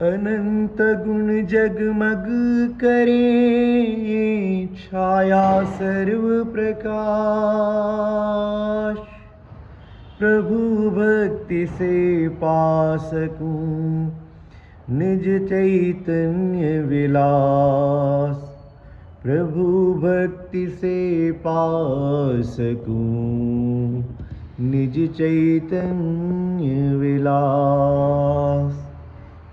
अनंत गुण जगमग करे, छाया सर्व प्रकाश। प्रभु भक्ति से पा सकूं निज चैतन्य विलास। प्रभु भक्ति से पा सकूं निज चैतन्य विलास।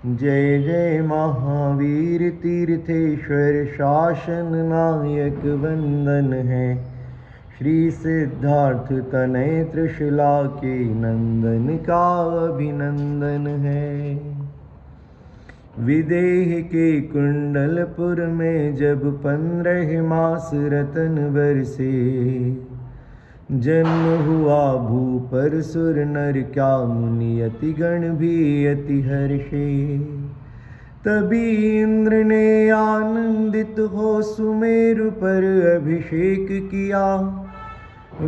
जय जय महावीर तीर्थेश्वर शासन नायक वंदन है। श्री सिद्धार्थ तनय त्रिशूला के नंदन का अभिनंदन है। विदेह के कुंडलपुर में जब 15 मास रतन बरसे, जन्म हुआ भू पर सुर नर क्या मुनि अति गण भी अति हर्षे। तभी इंद्र ने आनंदित हो सुमेरु पर अभिषेक किया।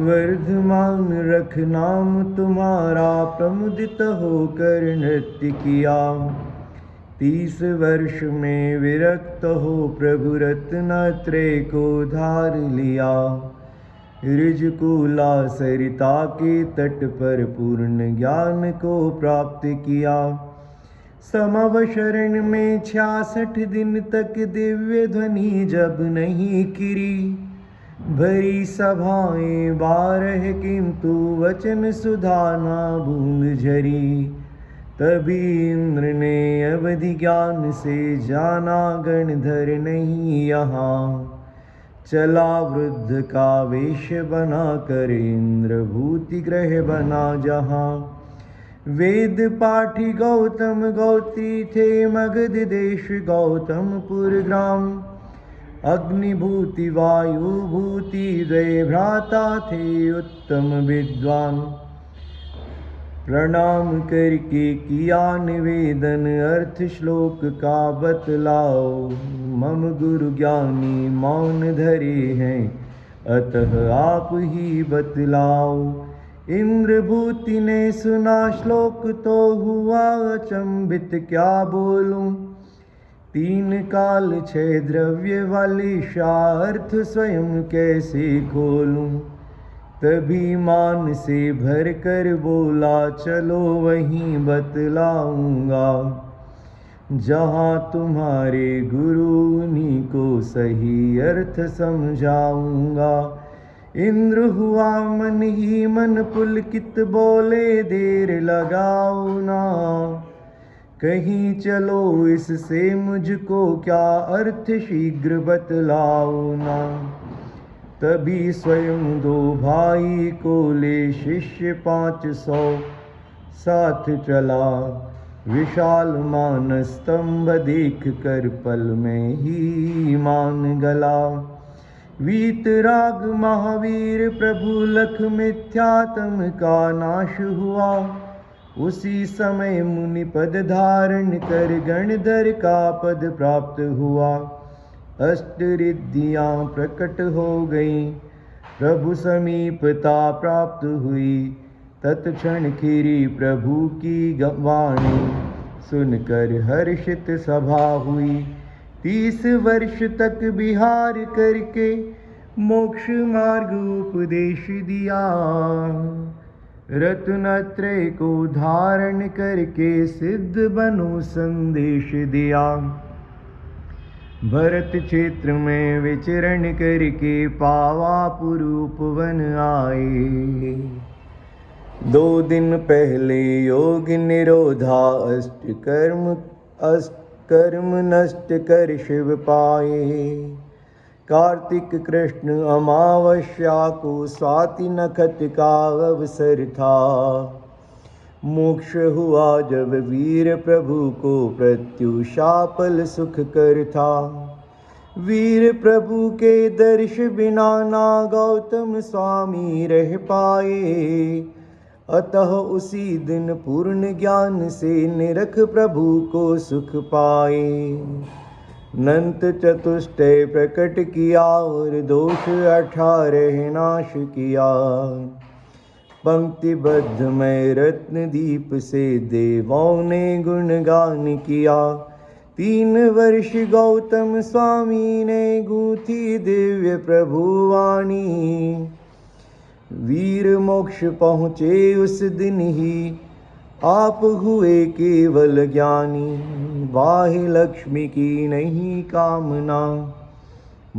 वर्धमान रख नाम तुम्हारा प्रमुदित होकर नृत्य किया। 30 वर्ष में विरक्त हो प्रभु रत्नत्रय को धार लिया। ऋजकुला सरिता के तट पर पूर्ण ज्ञान को प्राप्त किया। समवशरण में 66 दिन तक दिव्य ध्वनि जब नहीं किरी। भरी सभाएं 12 किंतु वचन सुधा ना बूंद झरी। तभी इंद्र ने अवधि ज्ञान से जाना गणधर नहीं यहाँ। चला वृद्ध का वेश बना कर इंद्र भूति ग्रह बना जहाँ। वेद पाठी गौतम गौत्री थे मगध देश गौतमपुर ग्राम। अग्निभूति वायु भूति द्वय भ्राता थे उत्तम विद्वान। प्रणाम करके किया निवेदन अर्थ श्लोक का बतलाओ। मम गुरु ज्ञानी मौन धरे हैं अतः आप ही बतलाओ। इंद्रभूति ने सुना श्लोक तो हुआ अचंभित क्या बोलूं। 3 काल 6 द्रव्य वाली अर्थ स्वयं कैसे खोलूं। तभी मान से भर कर बोला चलो वहीं बतलाऊंगा। जहाँ तुम्हारे गुरु उन्हीं को सही अर्थ समझाऊंगा। इंद्र हुआ मन ही मन पुलकित बोले देर लगाओ ना। कहीं चलो इससे मुझको क्या अर्थ शीघ्र बतलाओ ना। तभी स्वयं 2 भाई को ले शिष्य 500 साथ चला। विशाल मानस स्तंभ देख कर पल में ही मान गला। वीतराग महावीर प्रभु लख मिथ्यात्म का नाश हुआ। उसी समय मुनि पद धारण कर गणधर का पद प्राप्त हुआ। अष्टरिद्धियाँ प्रकट हो गईं, प्रभु समीपता प्राप्त हुई। तत्क्षण खीरी प्रभु की वाणी सुनकर हर्षित सभा हुई। 30 वर्ष तक विहार करके मोक्ष मार्ग उपदेश दिया। रत्नत्रय को धारण करके सिद्ध बनो संदेश दिया। भरत क्षेत्र में विचरण करके पावापुर उपवन आए। 2 दिन पहले योग निरोधा अष्टकर्म नष्ट कर शिव पाए। कार्तिक कृष्ण अमावस्या को स्वाति नक्षत्र का अवसर था। मोक्ष हुआ जब वीर प्रभु को प्रत्युषापल सुख कर था। वीर प्रभु के दर्श बिना ना गौतम स्वामी रह पाए। अतः उसी दिन पूर्ण ज्ञान से निरख प्रभु को सुख पाए। नंत चतुष्टय प्रकट किया और दोष 18 नाश किया। पंक्तिबद्ध में रत्न दीप से देवों ने गुणगान किया। 3 वर्ष गौतम स्वामी ने गूंथी दिव्य प्रभुवाणी। वीर मोक्ष पहुँचे उस दिन ही, आप हुए केवल ज्ञानी। बाह्य लक्ष्मी की नहीं कामना,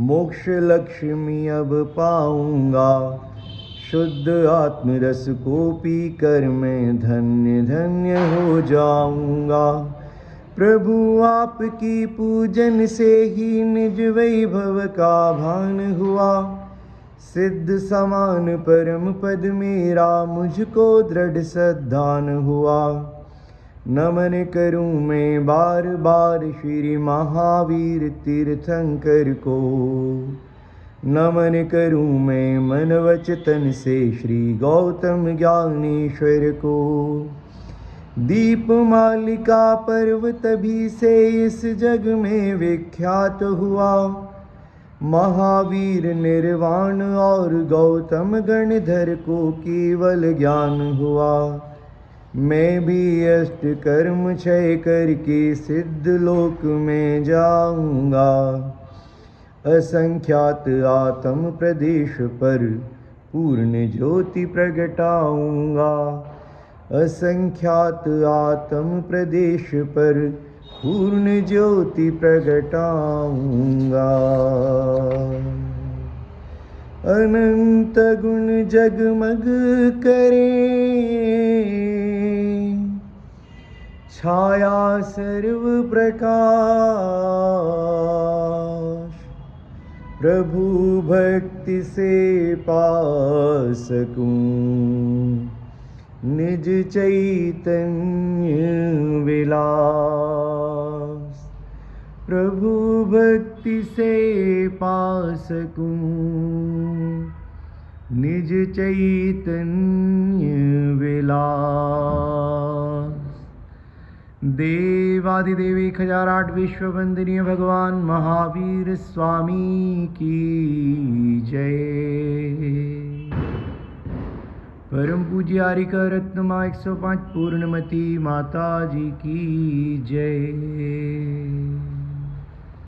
मोक्ष लक्ष्मी अब पाऊंगा। शुद्ध आत्मरस को पी कर मैं धन्य धन्य हो जाऊंगा। प्रभु आपकी पूजन से ही निज वैभव का भान हुआ। सिद्ध समान परम पद मेरा मुझको दृढ़ सद्धान हुआ। नमन करूं मैं बार बार श्री महावीर तीर्थंकर को। नमन करूं मैं मन वच तन से श्री गौतम ज्ञानेश्वर को। दीप मालिका पर्व तभी से इस जग में विख्यात हुआ। महावीर निर्वाण और गौतम गणधर को केवल ज्ञान हुआ। मैं भी अष्ट कर्म क्षय करके सिद्ध लोक में जाऊंगा। असंख्यात आत्म प्रदेश पर पूर्ण ज्योति प्रगटाऊंगा। असंख्यात आत्म प्रदेश पर पूर्ण ज्योति प्रगटाऊंगा। अनंत गुण जगमग करे, छाया सर्व प्रकाश। प्रभु भक्ति से पा सकूं निज चैतन्य विलास। प्रभु भक्ति से पा सकूं निज चैतन्य विलास। देवादिदेव 1008 विश्व वंदनीय भगवान महावीर स्वामी की जय। परम पूज्य आरिका रत्नमा 105 पूर्णमती माता जी की जय।